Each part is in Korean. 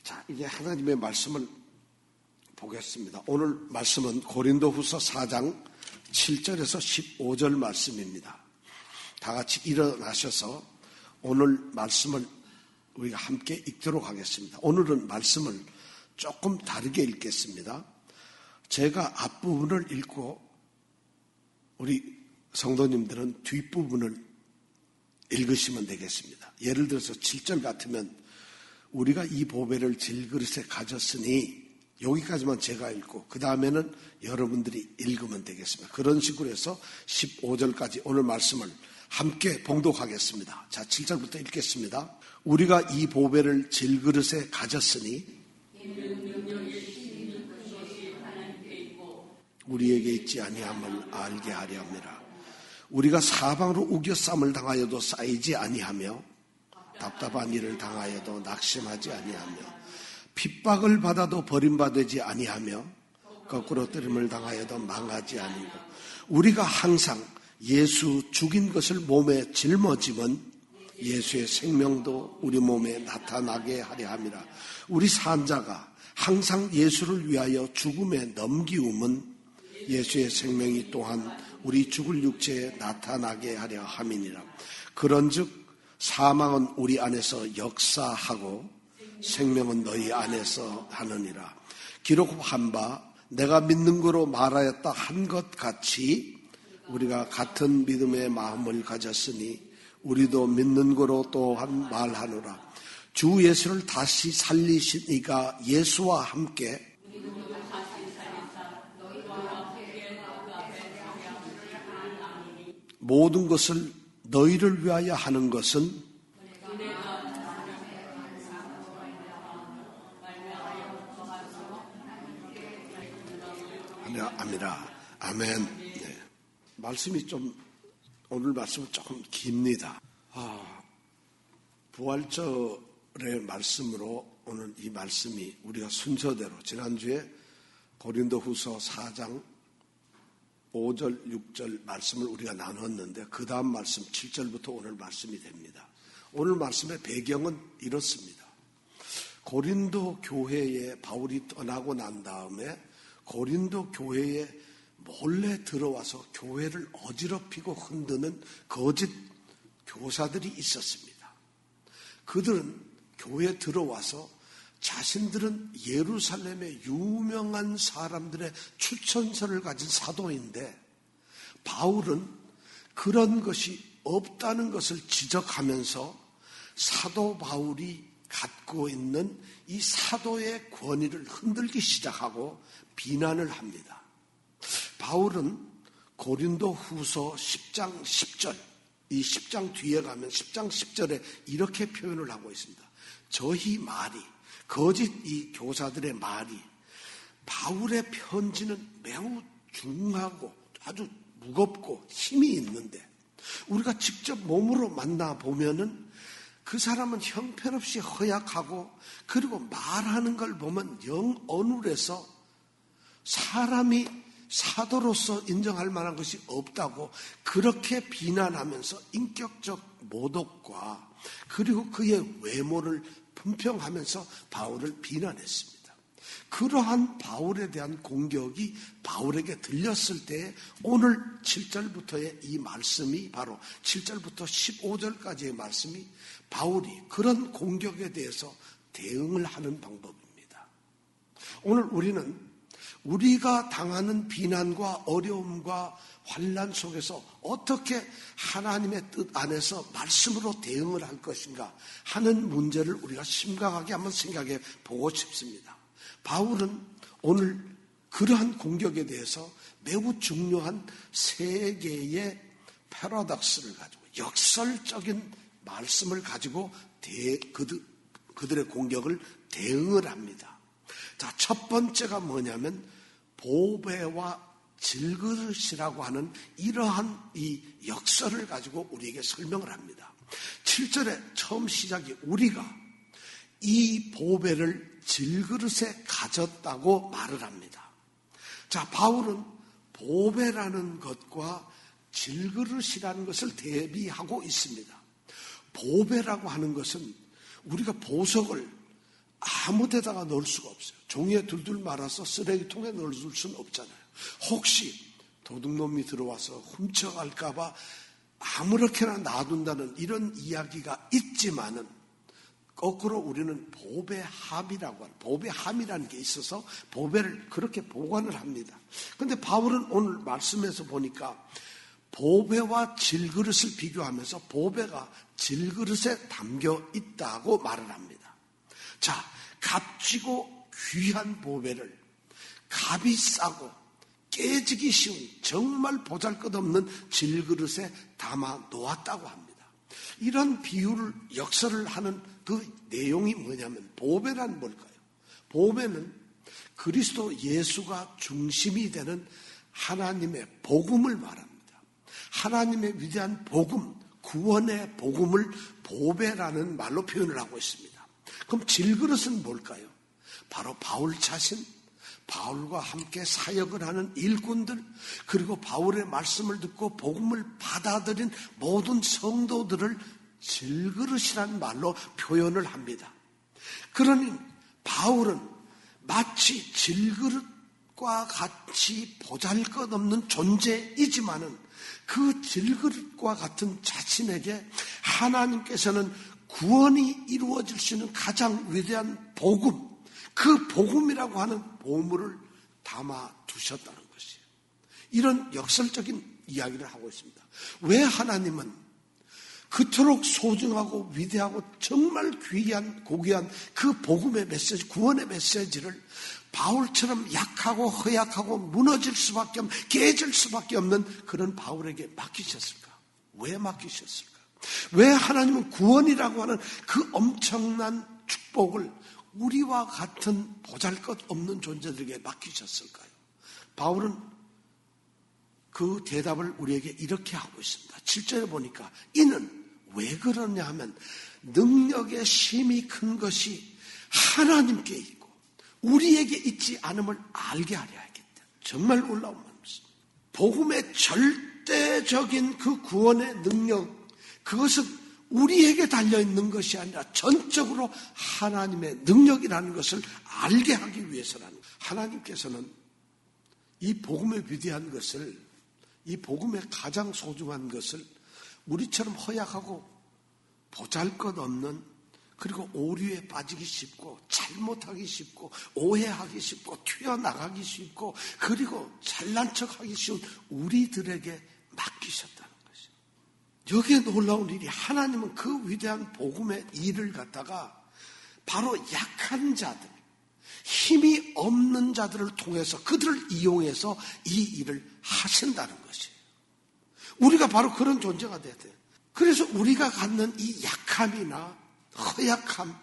자, 이제 하나님의 말씀을 보겠습니다. 오늘 말씀은 고린도후서 4장 7절에서 15절 말씀입니다. 다 같이 일어나셔서 오늘 말씀을 우리가 함께 읽도록 하겠습니다. 오늘은 말씀을 조금 다르게 읽겠습니다. 제가 앞부분을 읽고 우리 성도님들은 뒷부분을 읽으시면 되겠습니다. 예를 들어서 7절 같으면 우리가 이 보배를 질그릇에 가졌으니 여기까지만 제가 읽고 그 다음에는 여러분들이 읽으면 되겠습니다. 그런 식으로 해서 15절까지 오늘 말씀을 함께 봉독하겠습니다. 자, 7절부터 읽겠습니다. 우리가 이 보배를 질그릇에 가졌으니 우리에게 있지 아니함을 알게 하려 함이라. 우리가 사방으로 우겨쌈을 당하여도 쌓이지 아니하며 답답한 일을 당하여도 낙심하지 아니하며 핍박을 받아도 버림받지 아니하며 거꾸로 뜨림을 당하여도 망하지 아니고 우리가 항상 예수 죽인 것을 몸에 짊어지면 예수의 생명도 우리 몸에 나타나게 하려 함이라. 우리 산자가 항상 예수를 위하여 죽음에 넘기움은 예수의 생명이 또한 우리 죽을 육체에 나타나게 하려 함이니라. 그런즉 사망은 우리 안에서 역사하고 생명은 너희 안에서 하느니라. 기록한 바 내가 믿는 거로 말하였다 한 것 같이 우리가 같은 믿음의 마음을 가졌으니 우리도 믿는 거로 또한 말하노라. 주 예수를 다시 살리신 이가 예수와 함께 모든 것을 너희를 위하여 하는 것은 아니라. 아멘. 네. 말씀이 오늘 말씀은 조금 깁니다. 부활절의 말씀으로 오늘 이 말씀이 우리가 순서대로 지난주에 고린도후서 4장 5절, 6절 말씀을 우리가 나눴는데 그 다음 말씀 7절부터 오늘 말씀이 됩니다. 오늘 말씀의 배경은 이렇습니다. 고린도 교회에 바울이 떠나고 난 다음에 고린도 교회에 몰래 들어와서 교회를 어지럽히고 흔드는 거짓 교사들이 있었습니다. 그들은 교회에 들어와서 자신들은 예루살렘의 유명한 사람들의 추천서를 가진 사도인데 바울은 그런 것이 없다는 것을 지적하면서 사도 바울이 갖고 있는 이 사도의 권위를 흔들기 시작하고 비난을 합니다. 바울은 고린도 후서 10장 10절, 이 10장 뒤에 가면 10장 10절에 이렇게 표현을 하고 있습니다. 저희 말이, 거짓 이 교사들의 말이 바울의 편지는 매우 중하고 아주 무겁고 힘이 있는데 우리가 직접 몸으로 만나보면은 그 사람은 형편없이 허약하고 그리고 말하는 걸 보면 영 어눌해서 사람이 사도로서 인정할 만한 것이 없다고 그렇게 비난하면서 인격적 모독과 그리고 그의 외모를 품평하면서 바울을 비난했습니다. 그러한 바울에 대한 공격이 바울에게 들렸을 때 오늘 7절부터의 이 말씀이 바로 7절부터 15절까지의 말씀이 바울이 그런 공격에 대해서 대응을 하는 방법입니다. 오늘 우리는 우리가 당하는 비난과 어려움과 환난 속에서 어떻게 하나님의 뜻 안에서 말씀으로 대응을 할 것인가 하는 문제를 우리가 심각하게 한번 생각해 보고 싶습니다. 바울은 오늘 그러한 공격에 대해서 매우 중요한 세 개의 패러독스를 가지고 역설적인 말씀을 가지고 그들의 공격을 대응을 합니다. 자, 첫 번째가 뭐냐면 보배와 질그릇이라고 하는 이러한 이 역설을 가지고 우리에게 설명을 합니다. 7절에 처음 시작이 우리가 이 보배를 질그릇에 가졌다고 말을 합니다. 자, 바울은 보배라는 것과 질그릇이라는 것을 대비하고 있습니다. 보배라고 하는 것은 우리가 보석을 아무 데다가 넣을 수가 없어요. 종이에 둘둘 말아서 쓰레기통에 넣을 수는 없잖아요. 혹시 도둑놈이 들어와서 훔쳐갈까봐 아무렇게나 놔둔다는 이런 이야기가 있지만은 거꾸로 우리는 보배함이라고 하는, 보배함이라는 게 있어서 보배를 그렇게 보관을 합니다. 그런데 바울은 오늘 말씀에서 보니까 보배와 질그릇을 비교하면서 보배가 질그릇에 담겨 있다고 말을 합니다. 자, 값지고 귀한 보배를 값이 싸고 깨지기 쉬운 정말 보잘것없는 질그릇에 담아 놓았다고 합니다. 이런 비유를 역설을 하는 그 내용이 뭐냐면 보배란 뭘까요? 보배는 그리스도 예수가 중심이 되는 하나님의 복음을 말합니다. 하나님의 위대한 복음, 구원의 복음을 보배라는 말로 표현을 하고 있습니다. 그럼 질그릇은 뭘까요? 바로 바울 자신, 바울과 함께 사역을 하는 일꾼들, 그리고 바울의 말씀을 듣고 복음을 받아들인 모든 성도들을 질그릇이라는 말로 표현을 합니다. 그러니 바울은 마치 질그릇과 같이 보잘것없는 존재이지만은 그 질그릇과 같은 자신에게 하나님께서는 구원이 이루어질 수 있는 가장 위대한 복음, 그 복음이라고 하는 보물을 담아 두셨다는 것이에요. 이런 역설적인 이야기를 하고 있습니다. 왜 하나님은 그토록 소중하고 위대하고 정말 귀한 고귀한 그 복음의 메시지, 구원의 메시지를 바울처럼 약하고 허약하고 무너질 수밖에 없는, 깨질 수밖에 없는 그런 바울에게 맡기셨을까? 왜 맡기셨을까? 왜 하나님은 구원이라고 하는 그 엄청난 축복을 우리와 같은 보잘것없는 존재들에게 맡기셨을까요? 바울은 그 대답을 우리에게 이렇게 하고 있습니다. 7절에 보니까 이는 왜 그러냐 하면 능력의 힘이 큰 것이 하나님께 있고 우리에게 있지 않음을 알게 하려 하겠다. 정말 놀라운 말씀입니다. 복음의 절대적인 그 구원의 능력, 그것은 우리에게 달려있는 것이 아니라 전적으로 하나님의 능력이라는 것을 알게 하기 위해서라는 거예요. 하나님께서는 이 복음의 위대한 것을, 이 복음의 가장 소중한 것을 우리처럼 허약하고 보잘것없는, 그리고 오류에 빠지기 쉽고 잘못하기 쉽고 오해하기 쉽고 튀어나가기 쉽고 그리고 잘난 척하기 쉬운 우리들에게 맡기셨다는 것이에요. 여기에 놀라운 일이 하나님은 그 위대한 복음의 일을 갖다가 바로 약한 자들, 힘이 없는 자들을 통해서 그들을 이용해서 이 일을 하신다는 것이에요. 우리가 바로 그런 존재가 돼야 돼요. 그래서 우리가 갖는 이 약함이나 허약함,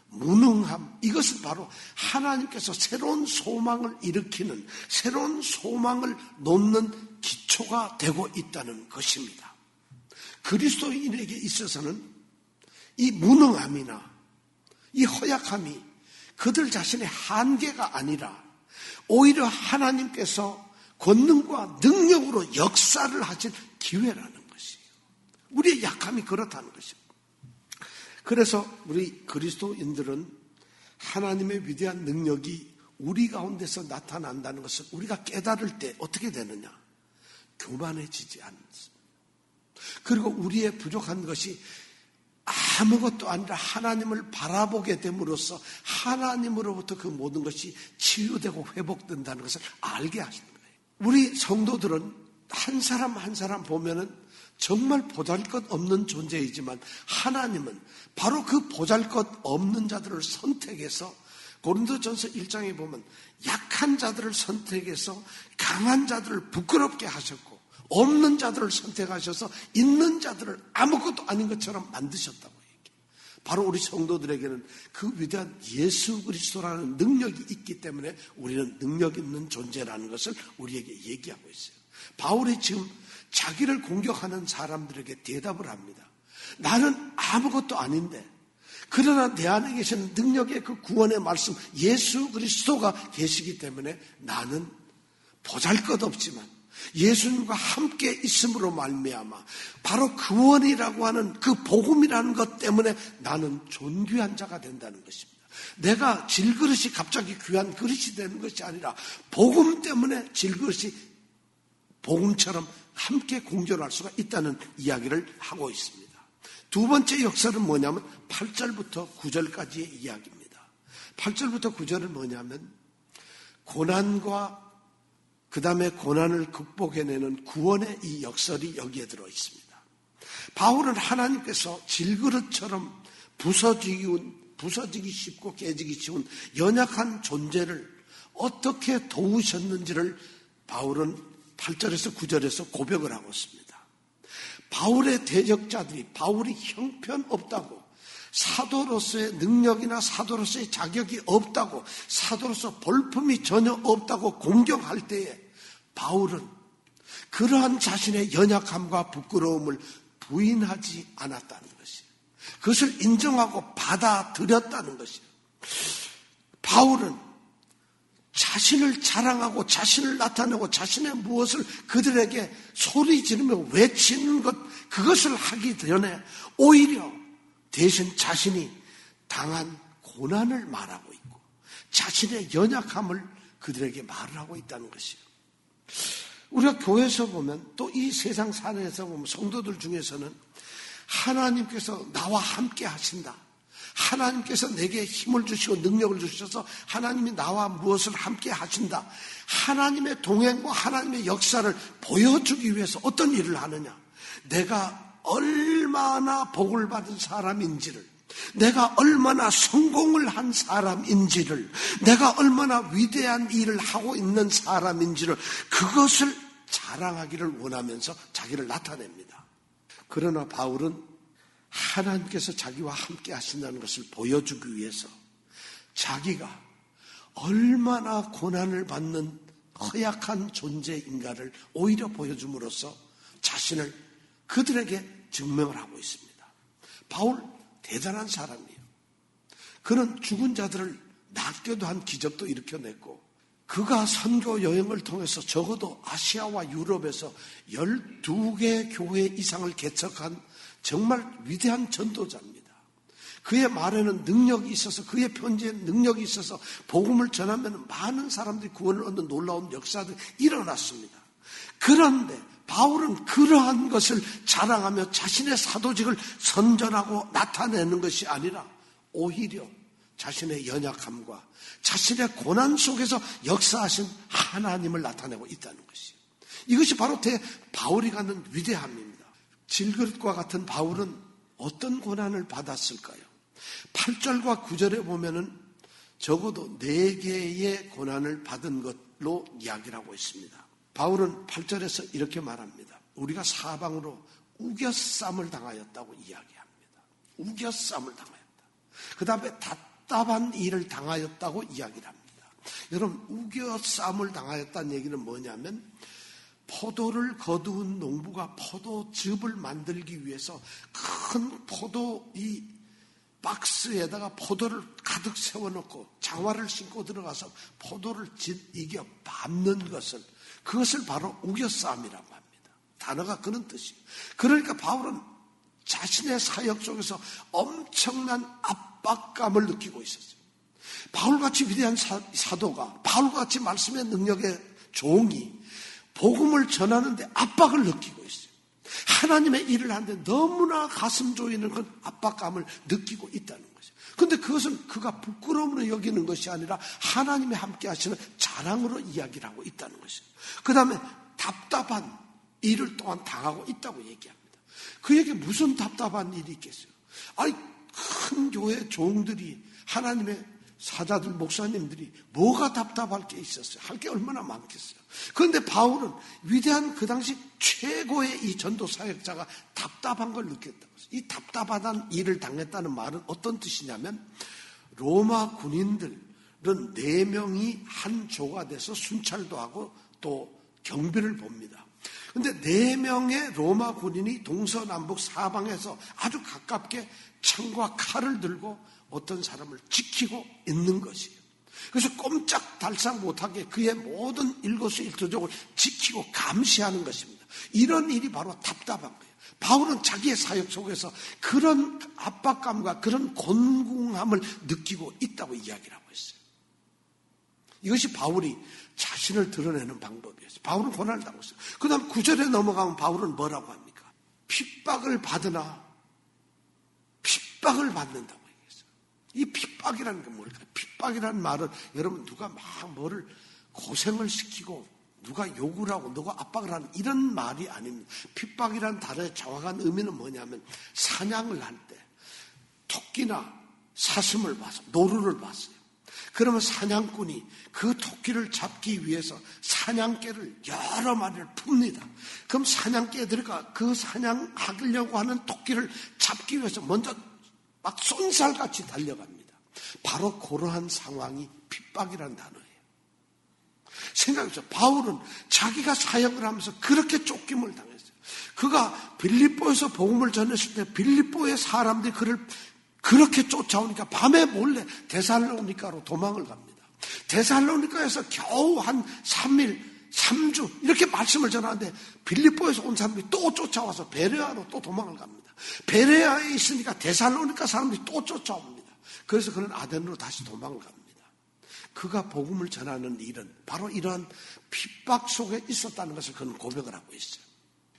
무능함, 이것은 바로 하나님께서 새로운 소망을 일으키는, 새로운 소망을 놓는 기초가 되고 있다는 것입니다. 그리스도인에게 있어서는 이 무능함이나 이 허약함이 그들 자신의 한계가 아니라 오히려 하나님께서 권능과 능력으로 역사를 하실 기회라는 것이에요. 우리의 약함이 그렇다는 것입니다. 그래서 우리 그리스도인들은 하나님의 위대한 능력이 우리 가운데서 나타난다는 것을 우리가 깨달을 때 어떻게 되느냐? 교만해지지 않습니다. 그리고 우리의 부족한 것이 아무것도 아니라 하나님을 바라보게 됨으로써 하나님으로부터 그 모든 것이 치유되고 회복된다는 것을 알게 하시는 거예요. 우리 성도들은 한 사람 한 사람 보면은 정말 보잘것없는 존재이지만 하나님은 바로 그 보잘것없는 자들을 선택해서 고린도전서 1장에 보면 약한 자들을 선택해서 강한 자들을 부끄럽게 하셨고 없는 자들을 선택하셔서 있는 자들을 아무것도 아닌 것처럼 만드셨다고 얘기해요. 바로 우리 성도들에게는 그 위대한 예수 그리스도라는 능력이 있기 때문에 우리는 능력 있는 존재라는 것을 우리에게 얘기하고 있어요. 바울이 지금 자기를 공격하는 사람들에게 대답을 합니다. 나는 아무것도 아닌데 그러나 내 안에 계신 능력의 그 구원의 말씀 예수 그리스도가 계시기 때문에 나는 보잘것없지만 예수님과 함께 있음으로 말미암아 바로 구원이라고 하는 그 복음이라는 것 때문에 나는 존귀한 자가 된다는 것입니다. 내가 질그릇이 갑자기 귀한 그릇이 되는 것이 아니라 복음 때문에 질그릇이 복음처럼 함께 공존할 수가 있다는 이야기를 하고 있습니다. 두 번째 역설은 뭐냐면 8절부터 9절까지의 이야기입니다. 8절부터 9절은 뭐냐면 고난과 그 다음에 고난을 극복해내는 구원의 이 역설이 여기에 들어있습니다. 바울은 하나님께서 질그릇처럼 부서지기 쉽고 깨지기 쉬운 연약한 존재를 어떻게 도우셨는지를 바울은 8절에서 9절에서 고백을 하고 있습니다. 바울의 대적자들이 바울이 형편없다고, 사도로서의 능력이나 사도로서의 자격이 없다고, 사도로서 볼품이 전혀 없다고 공격할 때에 바울은 그러한 자신의 연약함과 부끄러움을 부인하지 않았다는 것이에요. 그것을 인정하고 받아들였다는 것이에요. 바울은 자신을 자랑하고 자신을 나타내고 자신의 무엇을 그들에게 소리 지르며 외치는 것, 그것을 하기 전에 오히려 대신 자신이 당한 고난을 말하고 있고 자신의 연약함을 그들에게 말을 하고 있다는 것이에요. 우리가 교회에서 보면 또 이 세상 사회에서 보면 성도들 중에서는 하나님께서 나와 함께 하신다, 하나님께서 내게 힘을 주시고 능력을 주셔서 하나님이 나와 무엇을 함께 하신다, 하나님의 동행과 하나님의 역사를 보여주기 위해서 어떤 일을 하느냐, 내가 얼마나 복을 받은 사람인지를, 내가 얼마나 성공을 한 사람인지를, 내가 얼마나 위대한 일을 하고 있는 사람인지를, 그것을 자랑하기를 원하면서 자기를 나타냅니다. 그러나 바울은 하나님께서 자기와 함께 하신다는 것을 보여주기 위해서 자기가 얼마나 고난을 받는 허약한 존재인가를 오히려 보여줌으로써 자신을 그들에게 증명을 하고 있습니다. 바울 대단한 사람이에요. 그는 죽은 자들을 낫게도 한 기적도 일으켜냈고, 그가 선교 여행을 통해서 적어도 아시아와 유럽에서 12개 교회 이상을 개척한 정말 위대한 전도자입니다. 그의 말에는 능력이 있어서, 그의 편지에 능력이 있어서 복음을 전하면 많은 사람들이 구원을 얻는 놀라운 역사들이 일어났습니다. 그런데 바울은 그러한 것을 자랑하며 자신의 사도직을 선전하고 나타내는 것이 아니라 오히려 자신의 연약함과 자신의 고난 속에서 역사하신 하나님을 나타내고 있다는 것이에요. 이것이 바로 바울이 갖는 위대함입니다. 질그릇과 같은 바울은 어떤 고난을 받았을까요? 8절과 9절에 보면은 적어도 4개의 고난을 받은 것로 이야기를 하고 있습니다. 바울은 8절에서 이렇게 말합니다. 우리가 사방으로 우겨쌈을 당하였다고 이야기합니다. 우겨쌈을 당하였다. 그 다음에 답답한 일을 당하였다고 이야기를 합니다. 여러분, 우겨쌈을 당하였다는 얘기는 뭐냐면 포도를 거두은 농부가 포도즙을 만들기 위해서 큰 포도 이 박스에다가 포도를 가득 세워놓고 장화를 신고 들어가서 포도를 이겨 밟는 것을, 그것을 바로 우겨쌈이라고 합니다. 단어가 그런 뜻이에요. 그러니까 바울은 자신의 사역 속에서 엄청난 압박감을 느끼고 있었어요. 바울같이 위대한 사도가, 바울같이 말씀의 능력의 종이 복음을 전하는데 압박을 느끼고 있어요. 하나님의 일을 하는데 너무나 가슴 조이는 그 압박감을 느끼고 있다는 거죠. 그런데 그것은 그가 부끄러움으로 여기는 것이 아니라 하나님이 함께 하시는 자랑으로 이야기를 하고 있다는 것이죠. 그 다음에 답답한 일을 또한 당하고 있다고 얘기합니다. 그에게 무슨 답답한 일이 있겠어요? 아니, 큰 교회 종들이, 하나님의 사자들, 목사님들이 뭐가 답답할 게 있었어요? 할 게 얼마나 많겠어요? 그런데 바울은 위대한 그 당시 최고의 이 전도 사역자가 답답한 걸 느꼈다고 했어요. 이 답답하다는 일을 당했다는 말은 어떤 뜻이냐면, 로마 군인들은 4명이 한 조가 돼서 순찰도 하고 또 경비를 봅니다. 그런데 4명의 로마 군인이 동서남북 사방에서 아주 가깝게 창과 칼을 들고 어떤 사람을 지키고 있는 것이에요. 그래서 꼼짝달싹 못하게 그의 모든 일거수일투족을 지키고 감시하는 것입니다. 이런 일이 바로 답답한 거예요. 바울은 자기의 사역 속에서 그런 압박감과 그런 곤궁함을 느끼고 있다고 이야기를 하고 있어요. 이것이 바울이 자신을 드러내는 방법이었어요. 바울은 고난을 당하고 있어요. 그 다음 9절에 넘어가면 바울은 뭐라고 합니까? 핍박을 받으나 핍박을 받는다고 얘기했어요. 이 핍박이라는 게 뭘까요? 핍박이라는 말은 여러분 누가 막 뭐를 고생을 시키고 누가 욕을 하고 누가 압박을 하는 이런 말이 아닙니다. 핍박이라는 단어의 정확한 의미는 뭐냐면 사냥을 할 때 토끼나 사슴을 봐서 노루를 봤어요. 그러면 사냥꾼이 그 토끼를 잡기 위해서 사냥개를 여러 마리를 풉니다. 그럼 사냥개들과 그 사냥하려고 하는 토끼를 잡기 위해서 먼저 막 쏜살같이 달려갑니다. 바로 그러한 상황이 핍박이라는 단어예요. 생각해보세요. 바울은 자기가 사역을 하면서 그렇게 쫓김을 당했어요. 그가 빌립보에서 복음을 전했을 때 빌립보의 사람들이 그를 그렇게 쫓아오니까 밤에 몰래 데살로니가로 도망을 갑니다. 데살로니가에서 겨우 한 3일, 3주 이렇게 말씀을 전하는데 빌립보에서 온 사람들이 또 쫓아와서 베레아로 또 도망을 갑니다. 베레아에 있으니까 데살로니가 사람들이 또 쫓아옵니다. 그래서 그는 아덴으로 다시 도망을 갑니다. 그가 복음을 전하는 일은 바로 이러한 핍박 속에 있었다는 것을 그는 고백을 하고 있어요.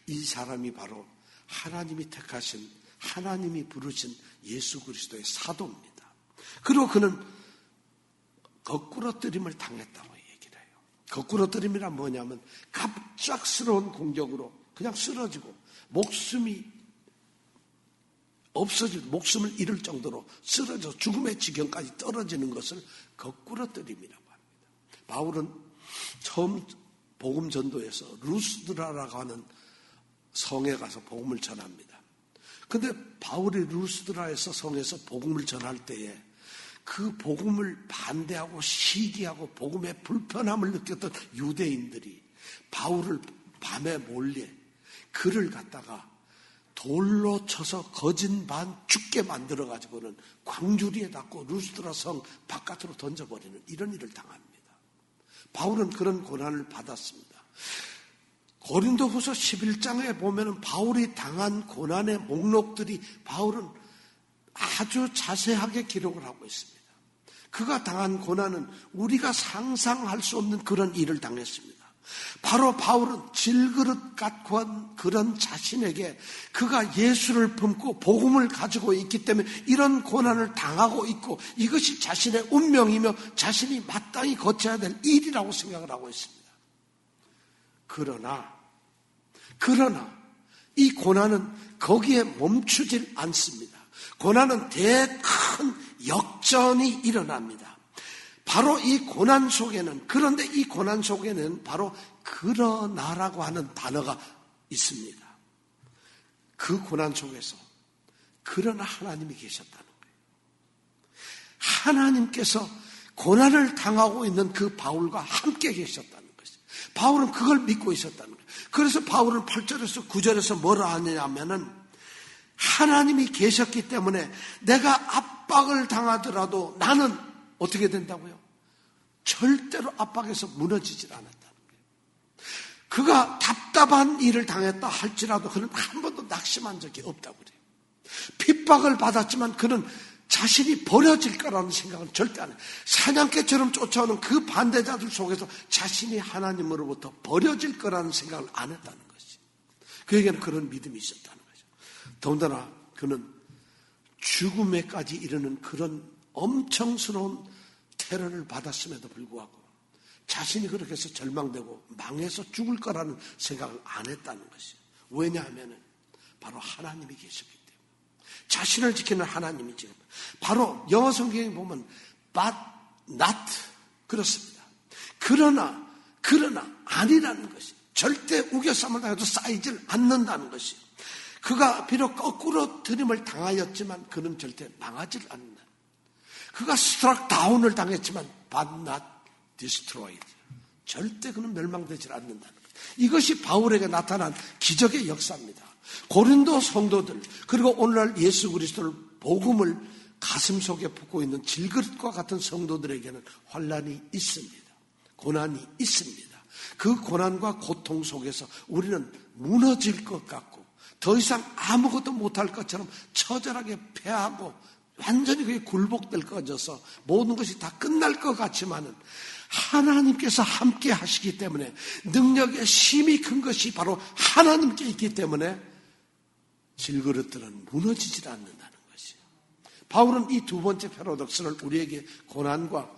이 사람이 바로 하나님이 택하신, 하나님이 부르신 예수 그리스도의 사도입니다. 그리고 그는 거꾸로뜨림을 당했다고 얘기를 해요. 거꾸로뜨림이란 뭐냐면 갑작스러운 공격으로 그냥 쓰러지고 목숨이 없어지고 목숨을 잃을 정도로 쓰러져 죽음의 지경까지 떨어지는 것을 거꾸로뜨림이라고 합니다. 바울은 처음 복음 전도에서 루스드라라고 하는 성에 가서 복음을 전합니다. 그런데 바울이 루스드라에서 성에서 복음을 전할 때에 그 복음을 반대하고 시기하고 복음의 불편함을 느꼈던 유대인들이 바울을 밤에 몰래 그를 갖다가 돌로 쳐서 거진 반 죽게 만들어가지고는 광주리에 닫고 루스드라 성 바깥으로 던져버리는 이런 일을 당합니다. 바울은 그런 고난을 받았습니다. 고린도후서 11장에 보면은 바울이 당한 고난의 목록들이 바울은 아주 자세하게 기록을 하고 있습니다. 그가 당한 고난은 우리가 상상할 수 없는 그런 일을 당했습니다. 바로 바울은 질그릇 같고 한 그런 자신에게 그가 예수를 품고 복음을 가지고 있기 때문에 이런 고난을 당하고 있고 이것이 자신의 운명이며 자신이 마땅히 거쳐야 될 일이라고 생각을 하고 있습니다. 그러나 이 고난은 거기에 멈추질 않습니다. 고난은 큰 역전이 일어납니다. 바로 이 고난 속에는, 그런데 이 고난 속에는 바로 그러나라고 하는 단어가 있습니다. 그 고난 속에서 그러나 하나님이 계셨다는 거예요. 하나님께서 고난을 당하고 있는 그 바울과 함께 계셨다는 것이죠. 바울은 그걸 믿고 있었다는 거예요. 그래서 바울은 8절에서 9절에서 뭐라 하느냐면은 하나님이 계셨기 때문에 내가 압박을 당하더라도 나는 어떻게 된다고요? 절대로 압박에서 무너지질 않았다는 거예요. 그가 답답한 일을 당했다 할지라도 그는 한 번도 낙심한 적이 없다고 그래요. 핍박을 받았지만 그는 자신이 버려질 거라는 생각은 절대 안 해요. 사냥개처럼 쫓아오는 그 반대자들 속에서 자신이 하나님으로부터 버려질 거라는 생각을 안 했다는 것이. 그에게는 그런 믿음이 있었다는 거죠. 더군다나 그는 죽음에까지 이르는 그런 엄청스러운 테러를 받았음에도 불구하고 자신이 그렇게 해서 절망되고 망해서 죽을 거라는 생각을 안 했다는 것이에요. 왜냐하면 바로 하나님이 계셨기 때문에. 자신을 지키는 하나님이 지금 바로 영어 성경에 보면 but not 그렇습니다. 그러나 아니라는 것이 절대 우겨쌈을 당해도 쌓이질 않는다는 것이. 그가 비록 거꾸로 들임을 당하였지만 그는 절대 망하질 않는다. 그가 스트락 다운을 당했지만 but not destroyed. 절대 그는 멸망되질 않는다는 것. 이것이 바울에게 나타난 기적의 역사입니다. 고린도 성도들 그리고 오늘날 예수 그리스도를 복음을 가슴속에 품고 있는 질그릇과 같은 성도들에게는 환난이 있습니다. 고난이 있습니다. 그 고난과 고통 속에서 우리는 무너질 것 같고 더 이상 아무것도 못할 것처럼 처절하게 패하고 완전히 그게 굴복될 것 같아서 모든 것이 다 끝날 것 같지만은 하나님께서 함께 하시기 때문에 능력의 힘이 큰 것이 바로 하나님께 있기 때문에 질그릇들은 무너지질 않는다는 것이에요. 바울은 이 두 번째 패러독스를 우리에게 고난과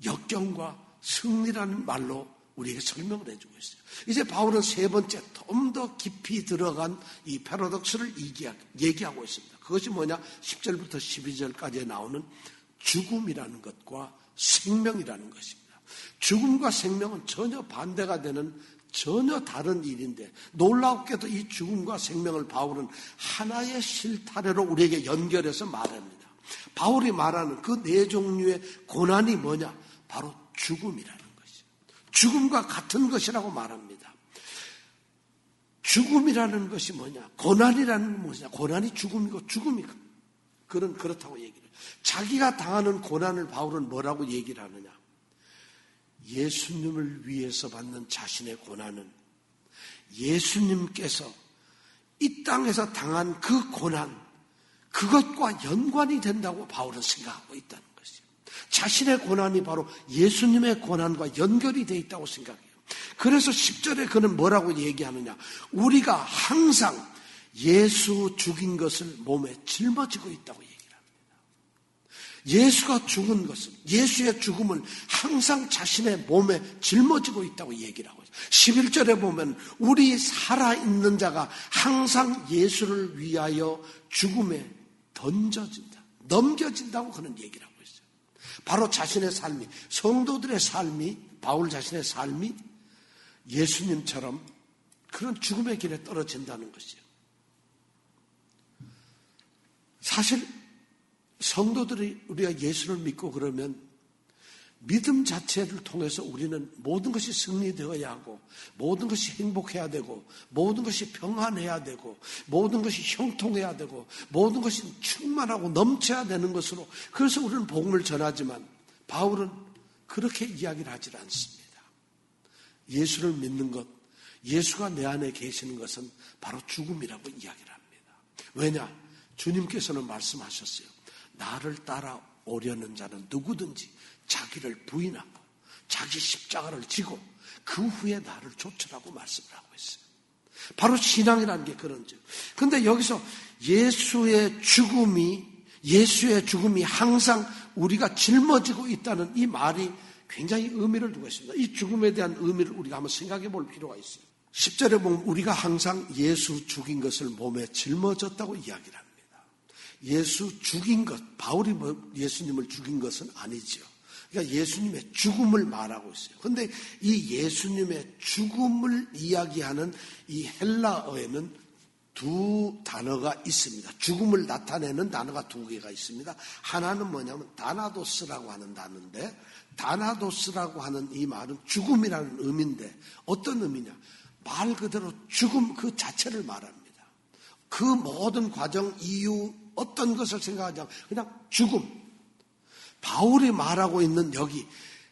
역경과 승리라는 말로 우리에게 설명을 해주고 있어요. 이제 바울은 세 번째 좀 더 깊이 들어간 이 패러독스를 얘기하고 있습니다. 그것이 뭐냐? 10절부터 12절까지 나오는 죽음이라는 것과 생명이라는 것입니다. 죽음과 생명은 전혀 반대가 되는 전혀 다른 일인데 놀랍게도 이 죽음과 생명을 바울은 하나의 실타래로 우리에게 연결해서 말합니다. 바울이 말하는 그 네 종류의 고난이 뭐냐? 바로 죽음이라는 것이에요. 죽음과 같은 것이라고 말합니다. 죽음이라는 것이 뭐냐? 고난이라는 건 무엇이냐? 고난이 죽음이고 죽음이 그렇다고 얘기를 해요. 자기가 당하는 고난을 바울은 뭐라고 얘기를 하느냐? 예수님을 위해서 받는 자신의 고난은 예수님께서 이 땅에서 당한 그 고난, 그것과 연관이 된다고 바울은 생각하고 있다는 것이에요. 자신의 고난이 바로 예수님의 고난과 연결이 되어 있다고 생각해요. 그래서 10절에 그는 뭐라고 얘기하느냐? 우리가 항상 예수 죽인 것을 몸에 짊어지고 있다고 얘기합니다. 예수가 죽은 것은 예수의 죽음을 항상 자신의 몸에 짊어지고 있다고 얘기를 하고 있어요. 11절에 보면 우리 살아있는 자가 항상 예수를 위하여 죽음에 넘겨진다고 그는 얘기를 하고 있어요. 바로 자신의 삶이, 성도들의 삶이, 바울 자신의 삶이 예수님처럼 그런 죽음의 길에 떨어진다는 것이에요. 사실 성도들이 우리가 예수를 믿고 그러면 믿음 자체를 통해서 우리는 모든 것이 승리되어야 하고 모든 것이 행복해야 되고 모든 것이 평안해야 되고 모든 것이 형통해야 되고 모든 것이 충만하고 넘쳐야 되는 것으로 그래서 우리는 복음을 전하지만 바울은 그렇게 이야기를 하지 않습니다. 예수를 믿는 것, 예수가 내 안에 계시는 것은 바로 죽음이라고 이야기를 합니다. 왜냐? 주님께서는 말씀하셨어요. 나를 따라오려는 자는 누구든지 자기를 부인하고 자기 십자가를 지고 그 후에 나를 좇으라고 말씀을 하고 있어요. 바로 신앙이라는 게 그런지. 그런데 여기서 예수의 죽음이 항상 우리가 짊어지고 있다는 이 말이 굉장히 의미를 두고 있습니다. 이 죽음에 대한 의미를 우리가 한번 생각해 볼 필요가 있어요. 10절에 보면 우리가 항상 예수 죽인 것을 몸에 짊어졌다고 이야기를 합니다. 예수 죽인 것, 바울이 예수님을 죽인 것은 아니죠. 그러니까 예수님의 죽음을 말하고 있어요. 그런데 이 예수님의 죽음을 이야기하는 이 헬라어에는 두 단어가 있습니다. 죽음을 나타내는 단어가 두 개가 있습니다. 하나는 뭐냐면 다나도스라고 하는 단어인데 다나도스라고 하는 이 말은 죽음이라는 의미인데 어떤 의미냐? 말 그대로 죽음 그 자체를 말합니다. 그 모든 과정, 이유, 어떤 것을 생각하지 않고 그냥 죽음. 바울이 말하고 있는 여기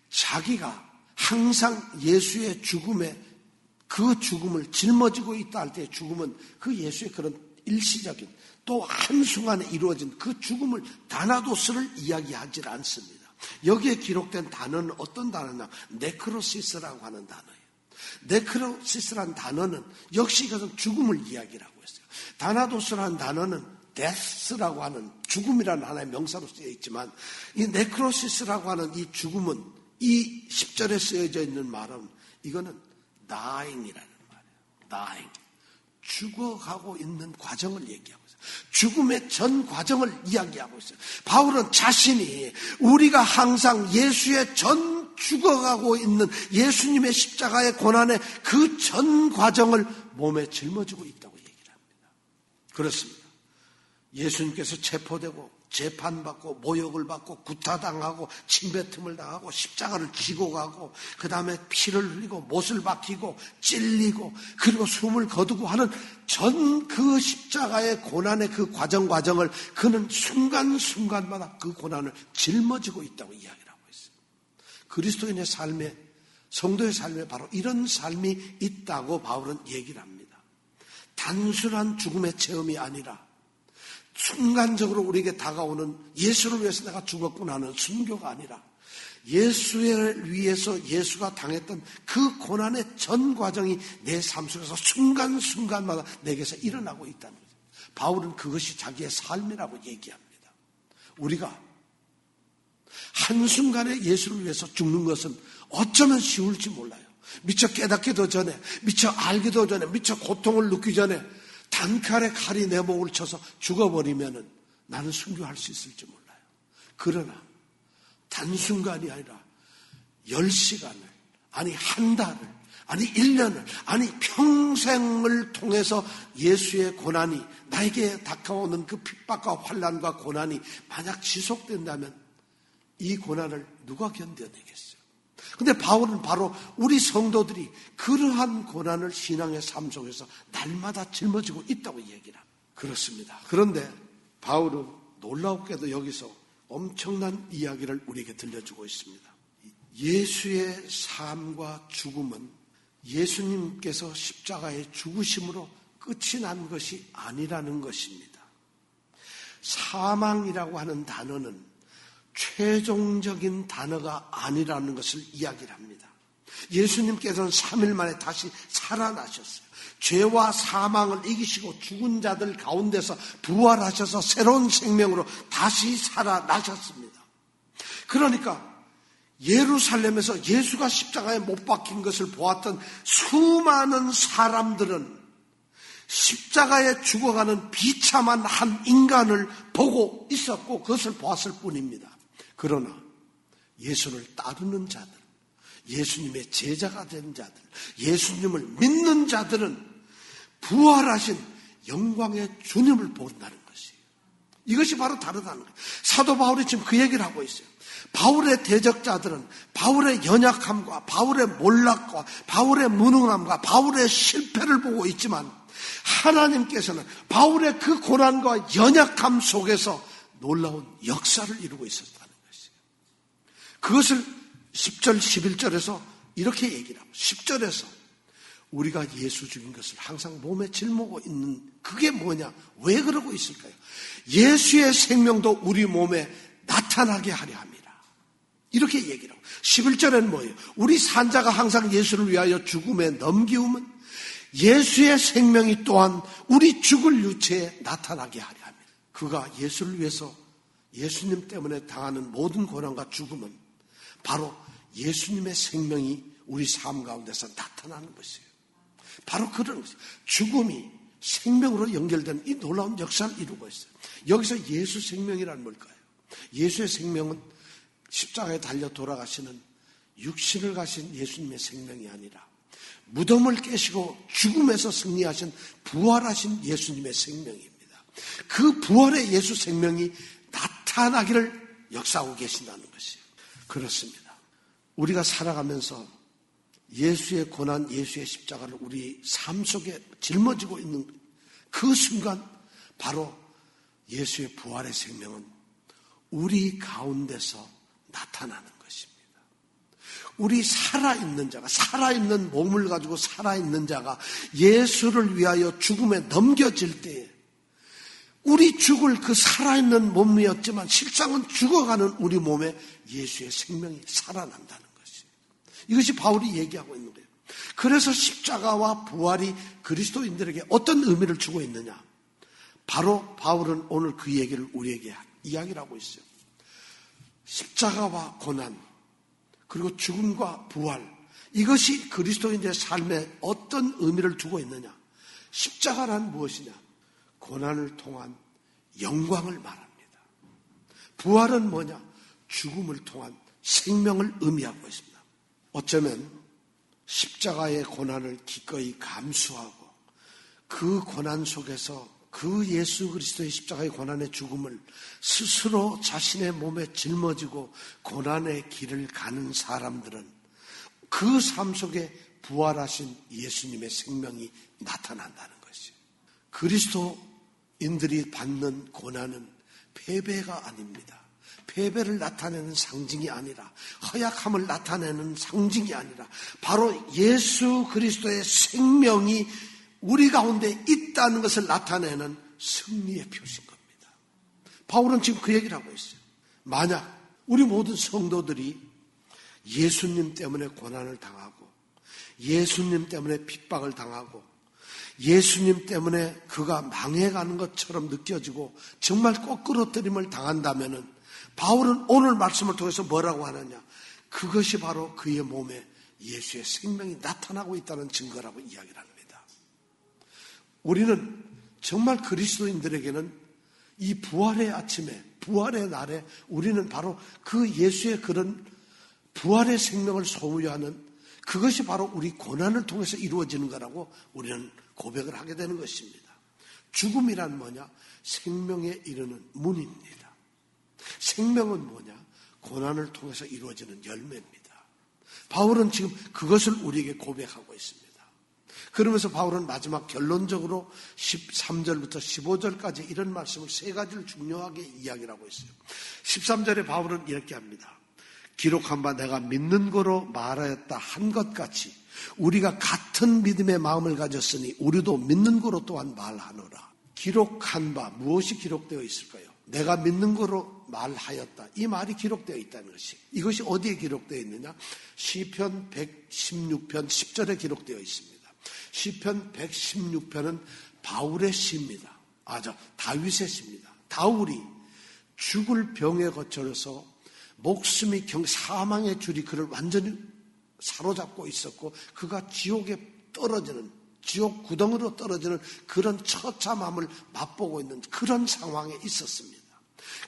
자기가 항상 예수의 죽음에 그 죽음을 짊어지고 있다 할 때 죽음은 그 예수의 그런 일시적인 또 한순간에 이루어진 그 죽음을 다나도스를 이야기하지 않습니다. 여기에 기록된 단어는 어떤 단어냐? 네크로시스라고 하는 단어예요. 네크로시스라는 단어는 역시 이것은 죽음을 이야기를 하고 있어요. 다나도스라는 단어는 데스라고 하는 죽음이라는 하나의 명사로 쓰여 있지만 이 네크로시스라고 하는 이 죽음은 이 10절에 쓰여져 있는 말은 이거는 dying이라는 말이에요. dying. 죽어가고 있는 과정을 얘기하고 있어요. 죽음의 전 과정을 이야기하고 있어요. 바울은 자신이 우리가 항상 예수의 전 죽어가고 있는 예수님의 십자가의 고난의 그 전 과정을 몸에 짊어지고 있다고 얘기를 합니다. 그렇습니다. 예수님께서 체포되고 재판받고 모욕을 받고 구타당하고 침뱉음을 당하고 십자가를 지고 가고 그 다음에 피를 흘리고 못을 박히고 찔리고 그리고 숨을 거두고 하는 전 그 십자가의 고난의 그 과정을 그는 순간순간마다 그 고난을 짊어지고 있다고 이야기를 하고 있어요. 그리스도인의 삶에 성도의 삶에 바로 이런 삶이 있다고 바울은 얘기를 합니다. 단순한 죽음의 체험이 아니라 순간적으로 우리에게 다가오는 예수를 위해서 내가 죽었구나 하는 순교가 아니라 예수를 위해서 예수가 당했던 그 고난의 전 과정이 내 삶 속에서 순간순간마다 내게서 일어나고 있다는 거죠. 바울은 그것이 자기의 삶이라고 얘기합니다. 우리가 한순간에 예수를 위해서 죽는 것은 어쩌면 쉬울지 몰라요. 미처 깨닫기도 전에, 미처 알기도 전에, 미처 고통을 느끼기 전에 단칼에 칼이 내 목을 쳐서 죽어버리면 나는 순교할 수 있을지 몰라요. 그러나 단순간이 아니라 10시간을, 아니 한 달을, 아니 1년을, 아니 평생을 통해서 예수의 고난이, 나에게 다가오는 그 핍박과 환난과 고난이 만약 지속된다면 이 고난을 누가 견뎌내겠어요? 근데 바울은 바로 우리 성도들이 그러한 고난을 신앙의 삶 속에서 날마다 짊어지고 있다고 얘기를 합니다. 그렇습니다. 그런데 바울은 놀랍게도 여기서 엄청난 이야기를 우리에게 들려주고 있습니다. 예수의 삶과 죽음은 예수님께서 십자가에 죽으심으로 끝이 난 것이 아니라는 것입니다. 사망이라고 하는 단어는 최종적인 단어가 아니라는 것을 이야기를 합니다. 예수님께서는 3일 만에 다시 살아나셨어요. 죄와 사망을 이기시고 죽은 자들 가운데서 부활하셔서 새로운 생명으로 다시 살아나셨습니다. 그러니까 예루살렘에서 예수가 십자가에 못 박힌 것을 보았던 수많은 사람들은 십자가에 죽어가는 비참한 한 인간을 보고 있었고 그것을 보았을 뿐입니다. 그러나 예수를 따르는 자들, 예수님의 제자가 된 자들, 예수님을 믿는 자들은 부활하신 영광의 주님을 본다는 것이에요. 이것이 바로 다르다는 거예요. 사도 바울이 지금 그 얘기를 하고 있어요. 바울의 대적자들은 바울의 연약함과 바울의 몰락과 바울의 무능함과 바울의 실패를 보고 있지만 하나님께서는 바울의 그 고난과 연약함 속에서 놀라운 역사를 이루고 있었다는 것이에요. 그것을 10절, 11절에서 이렇게 얘기를 하고 10절에서 우리가 예수 죽인 것을 항상 몸에 짊어지고 있는 그게 뭐냐? 왜 그러고 있을까요? 예수의 생명도 우리 몸에 나타나게 하려 합니다. 이렇게 얘기를 하고 11절에는 뭐예요? 우리 산자가 항상 예수를 위하여 죽음에 넘기움은 예수의 생명이 또한 우리 죽을 유체에 나타나게 하려 합니다. 그가 예수를 위해서 예수님 때문에 당하는 모든 고난과 죽음은 바로 예수님의 생명이 우리 삶 가운데서 나타나는 것이에요. 바로 그런 것이에요. 죽음이 생명으로 연결된 이 놀라운 역사를 이루고 있어요. 여기서 예수 생명이란 뭘까요? 예수의 생명은 십자가에 달려 돌아가시는 육신을 가신 예수님의 생명이 아니라 무덤을 깨시고 죽음에서 승리하신 부활하신 예수님의 생명입니다. 그 부활의 예수 생명이 나타나기를 역사하고 계신다는 것이에요. 그렇습니다. 우리가 살아가면서 예수의 고난, 예수의 십자가를 우리 삶 속에 짊어지고 있는 그 순간 바로 예수의 부활의 생명은 우리 가운데서 나타나는 것입니다. 우리 살아있는 자가, 살아있는 몸을 가지고 살아있는 자가 예수를 위하여 죽음에 넘겨질 때에 우리 죽을 그 살아있는 몸이었지만 실상은 죽어가는 우리 몸에 예수의 생명이 살아난다는 것이에요. 이것이 바울이 얘기하고 있는 거예요. 그래서 십자가와 부활이 그리스도인들에게 어떤 의미를 주고 있느냐? 바로 바울은 오늘 그 얘기를 우리에게 이야기를 하고 있어요. 십자가와 고난, 그리고 죽음과 부활, 이것이 그리스도인의 삶에 어떤 의미를 두고 있느냐? 십자가란 무엇이냐? 고난을 통한 영광을 말합니다. 부활은 뭐냐? 죽음을 통한 생명을 의미하고 있습니다. 어쩌면 십자가의 고난을 기꺼이 감수하고 그 고난 속에서 그 예수 그리스도의 십자가의 고난의 죽음을 스스로 자신의 몸에 짊어지고 고난의 길을 가는 사람들은 그 삶 속에 부활하신 예수님의 생명이 나타난다는 것이에요. 그리스도인들이 받는 고난은 패배가 아닙니다. 패배를 나타내는 상징이 아니라, 허약함을 나타내는 상징이 아니라 바로 예수 그리스도의 생명이 우리 가운데 있다는 것을 나타내는 승리의 표시인 겁니다. 바울은 지금 그 얘기를 하고 있어요. 만약 우리 모든 성도들이 예수님 때문에 고난을 당하고 예수님 때문에 핍박을 당하고 예수님 때문에 그가 망해가는 것처럼 느껴지고 정말 거꾸로뜨림을 당한다면은 바울은 오늘 말씀을 통해서 뭐라고 하느냐? 그것이 바로 그의 몸에 예수의 생명이 나타나고 있다는 증거라고 이야기를 합니다. 우리는 정말 그리스도인들에게는 이 부활의 아침에, 부활의 날에 우리는 바로 그 예수의 그런 부활의 생명을 소유하는 그것이 바로 우리 고난을 통해서 이루어지는 거라고 우리는 고백을 하게 되는 것입니다. 죽음이란 뭐냐? 생명에 이르는 문입니다. 생명은 뭐냐? 고난을 통해서 이루어지는 열매입니다. 바울은 지금 그것을 우리에게 고백하고 있습니다. 그러면서 바울은 마지막 결론적으로 13절부터 15절까지 이런 말씀을 세 가지를 중요하게 이야기를 하고 있어요. 13절에 바울은 이렇게 합니다. 기록한 바 내가 믿는 거로 말하였다 한 것 같이 우리가 같은 믿음의 마음을 가졌으니 우리도 믿는 거로 또한 말하노라. 기록한 바 무엇이 기록되어 있을까요? 내가 믿는 거로 말하였다. 이 말이 기록되어 있다는 것이. 이것이 어디에 기록되어 있느냐? 시편 116편 10절에 기록되어 있습니다. 시편 116편은 바울의 시입니다. 다윗의 시입니다. 다윗이 죽을 병에 거쳐서 목숨이 사망의 줄이 그를 완전히 사로잡고 있었고 그가 지옥에 떨어지는 지옥 구덩이로 떨어지는 그런 처참함을 맛보고 있는 그런 상황에 있었습니다.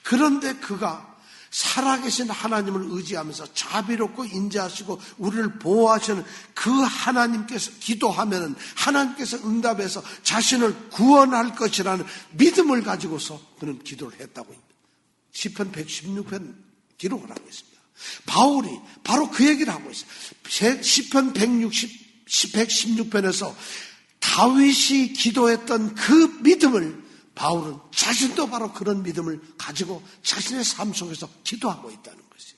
그런데 그가 살아계신 하나님을 의지하면서 자비롭고 인자하시고 우리를 보호하시는 그 하나님께서 기도하면은 하나님께서 응답해서 자신을 구원할 것이라는 믿음을 가지고서 그는 기도를 했다고 합니다. 시편 116편 기록을 하고 있습니다. 바울이 바로 그 얘기를 하고 있어요. 시편 116편에서 다윗이 기도했던 그 믿음을 바울은 자신도 바로 그런 믿음을 가지고 자신의 삶 속에서 기도하고 있다는 것이에요.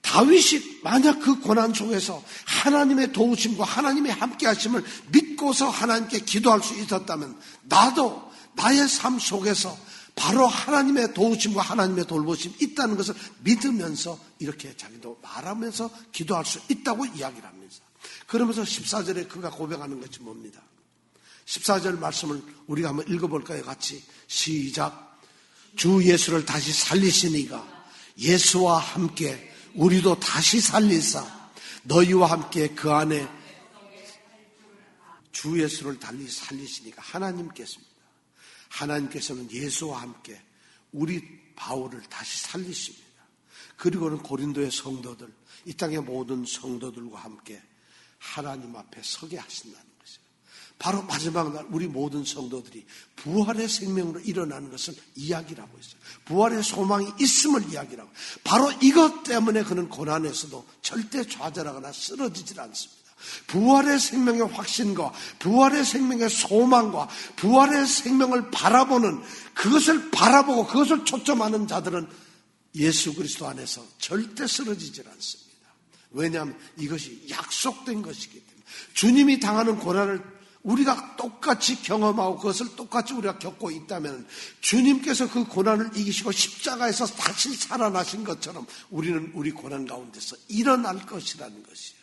다윗이 만약 그 고난 속에서 하나님의 도우심과 하나님의 함께하심을 믿고서 하나님께 기도할 수 있었다면 나도 나의 삶 속에서 바로 하나님의 도우심과 하나님의 돌보심이 있다는 것을 믿으면서 이렇게 자기도 말하면서 기도할 수 있다고 이야기를 합니다. 그러면서 14절에 그가 고백하는 것이 뭡니다? 14절 말씀을 우리가 한번 읽어볼까요? 같이 시작. 주 예수를 다시 살리시니가 예수와 함께 우리도 다시 살리사 너희와 함께 그 안에 주 예수를 다시 살리시니까 하나님께서는 예수와 함께 우리 바울을 다시 살리십니다. 그리고는 고린도의 성도들, 이 땅의 모든 성도들과 함께 하나님 앞에 서게 하신다는 것이에요. 바로 마지막 날 우리 모든 성도들이 부활의 생명으로 일어나는 것을 이야기를 하고 있어요. 부활의 소망이 있음을 이야기를 하고 바로 이것 때문에 그는 고난에서도 절대 좌절하거나 쓰러지질 않습니다. 부활의 생명의 확신과 부활의 생명의 소망과 부활의 생명을 바라보는 그것을 바라보고 그것을 초점하는 자들은 예수 그리스도 안에서 절대 쓰러지질 않습니다. 왜냐하면 이것이 약속된 것이기 때문에 주님이 당하는 고난을 우리가 똑같이 경험하고 그것을 똑같이 우리가 겪고 있다면 주님께서 그 고난을 이기시고 십자가에서 다시 살아나신 것처럼 우리는 우리 고난 가운데서 일어날 것이라는 것이에요.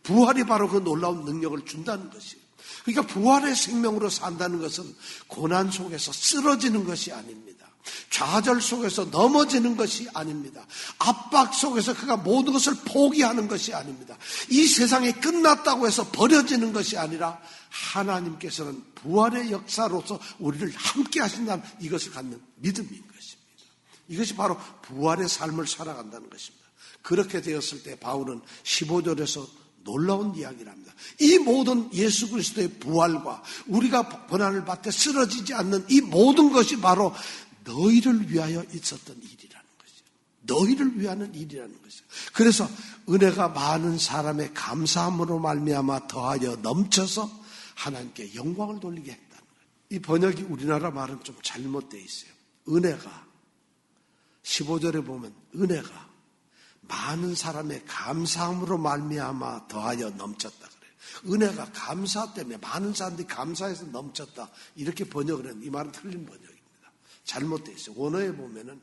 부활이 바로 그 놀라운 능력을 준다는 것이에요. 그러니까 부활의 생명으로 산다는 것은 고난 속에서 쓰러지는 것이 아닙니다. 좌절 속에서 넘어지는 것이 아닙니다. 압박 속에서 그가 모든 것을 포기하는 것이 아닙니다. 이 세상이 끝났다고 해서 버려지는 것이 아니라 하나님께서는 부활의 역사로서 우리를 함께 하신다는 이것을 갖는 믿음인 것입니다. 이것이 바로 부활의 삶을 살아간다는 것입니다. 그렇게 되었을 때 바울은 15절에서 놀라운 이야기를 합니다. 이 모든 예수 그리스도의 부활과 우리가 고난을 받되 쓰러지지 않는 이 모든 것이 바로 너희를 위하여 있었던 일이라는 것이죠. 너희를 위하는 일이라는 것이죠. 그래서 은혜가 많은 사람의 감사함으로 말미암아 더하여 넘쳐서 하나님께 영광을 돌리게 했다는 거예요. 이 번역이 우리나라 말은 좀 잘못되어 있어요. 은혜가 15절에 보면 은혜가 많은 사람의 감사함으로 말미암아 더하여 넘쳤다 그래요. 은혜가 감사 때문에 많은 사람들이 감사해서 넘쳤다. 이렇게 번역을 했는데 이 말은 틀린 번역입니다. 잘못되어 있어요. 원어에 보면은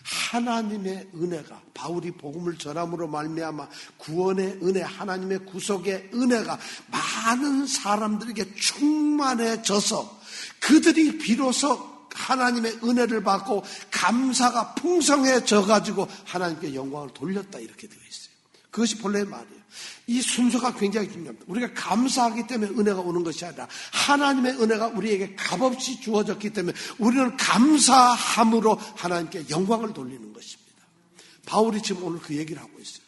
하나님의 은혜가 바울이 복음을 전함으로 말미암아 구원의 은혜, 하나님의 구속의 은혜가 많은 사람들에게 충만해져서 그들이 비로소 하나님의 은혜를 받고 감사가 풍성해져 가지고 하나님께 영광을 돌렸다 이렇게 되어 있어요. 그것이 본래의 말이에요. 이 순서가 굉장히 중요합니다. 우리가 감사하기 때문에 은혜가 오는 것이 아니라 하나님의 은혜가 우리에게 값없이 주어졌기 때문에 우리는 감사함으로 하나님께 영광을 돌리는 것입니다. 바울이 지금 오늘 그 얘기를 하고 있어요.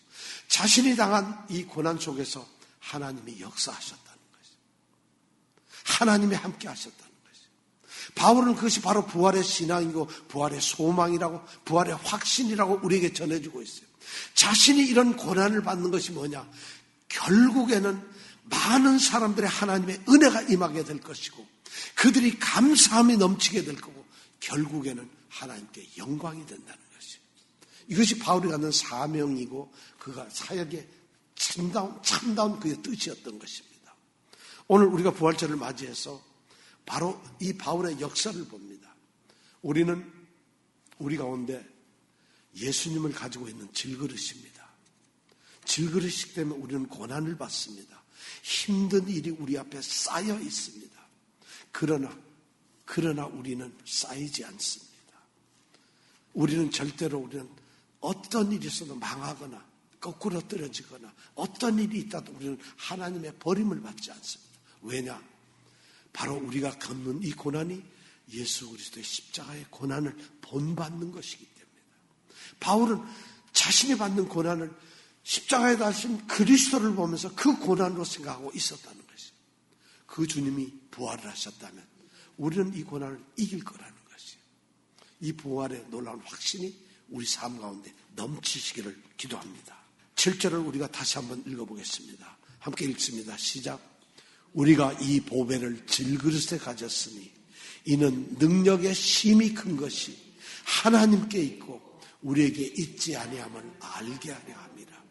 자신이 당한 이 고난 속에서 하나님이 역사하셨다는 것이죠. 하나님이 함께 하셨다는 것이죠. 바울은 그것이 바로 부활의 신앙이고 부활의 소망이라고 부활의 확신이라고 우리에게 전해주고 있어요. 자신이 이런 고난을 받는 것이 뭐냐? 결국에는 많은 사람들의 하나님의 은혜가 임하게 될 것이고 그들이 감사함이 넘치게 될 거고 결국에는 하나님께 영광이 된다는 것이에요. 이것이 바울이 갖는 사명이고 그가 사역의 참다운 그의 뜻이었던 것입니다. 오늘 우리가 부활절을 맞이해서 바로 이 바울의 역사를 봅니다. 우리는 우리 가운데 예수님을 가지고 있는 질그릇입니다. 질그릇이기 때문에 우리는 고난을 받습니다. 힘든 일이 우리 앞에 쌓여 있습니다. 그러나 우리는 쌓이지 않습니다. 우리는 어떤 일이 있어도 망하거나 거꾸로 떨어지거나 어떤 일이 있다도 우리는 하나님의 버림을 받지 않습니다. 왜냐? 바로 우리가 겪는 이 고난이 예수 그리스도의 십자가의 고난을 본받는 것이기 때문에 바울은 자신이 받는 고난을 십자가에 달린 그리스도를 보면서 그 고난으로 생각하고 있었다는 것이죠. 그 주님이 부활을 하셨다면 우리는 이 고난을 이길 거라는 것이죠. 이 부활의 놀라운 확신이 우리 삶 가운데 넘치시기를 기도합니다. 7절을 우리가 다시 한번 읽어보겠습니다. 함께 읽습니다. 시작. 우리가 이 보배를 질그릇에 가졌으니 이는 능력의 힘이 큰 것이 하나님께 있고 우리에게 있지 아니함을 알게 하려 함이라.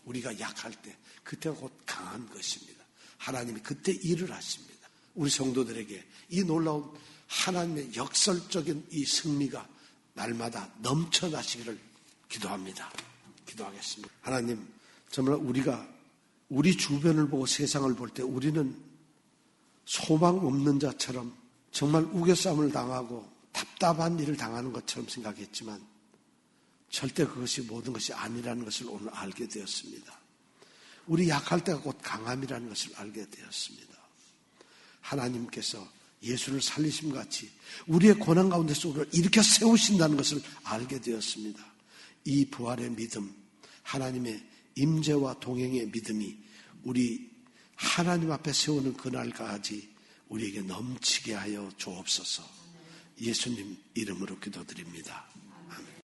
우리가 약할 때 그때가 곧 강한 것입니다. 하나님이 그때 일을 하십니다. 우리 성도들에게 이 놀라운 하나님의 역설적인 이 승리가 날마다 넘쳐나시기를 기도합니다. 기도하겠습니다. 하나님, 정말 우리가 우리 주변을 보고 세상을 볼 때 우리는 소망 없는 자처럼 정말 우겨싸움을 당하고 답답한 일을 당하는 것처럼 생각했지만 절대 그것이 모든 것이 아니라는 것을 오늘 알게 되었습니다. 우리 약할 때가 곧 강함이라는 것을 알게 되었습니다. 하나님께서 예수를 살리심 같이 우리의 고난 가운데서 우리를 일으켜 세우신다는 것을 알게 되었습니다. 이 부활의 믿음, 하나님의 임재와 동행의 믿음이 우리 하나님 앞에 세우는 그날까지 우리에게 넘치게 하여 주옵소서. 예수님 이름으로 기도드립니다. 아멘.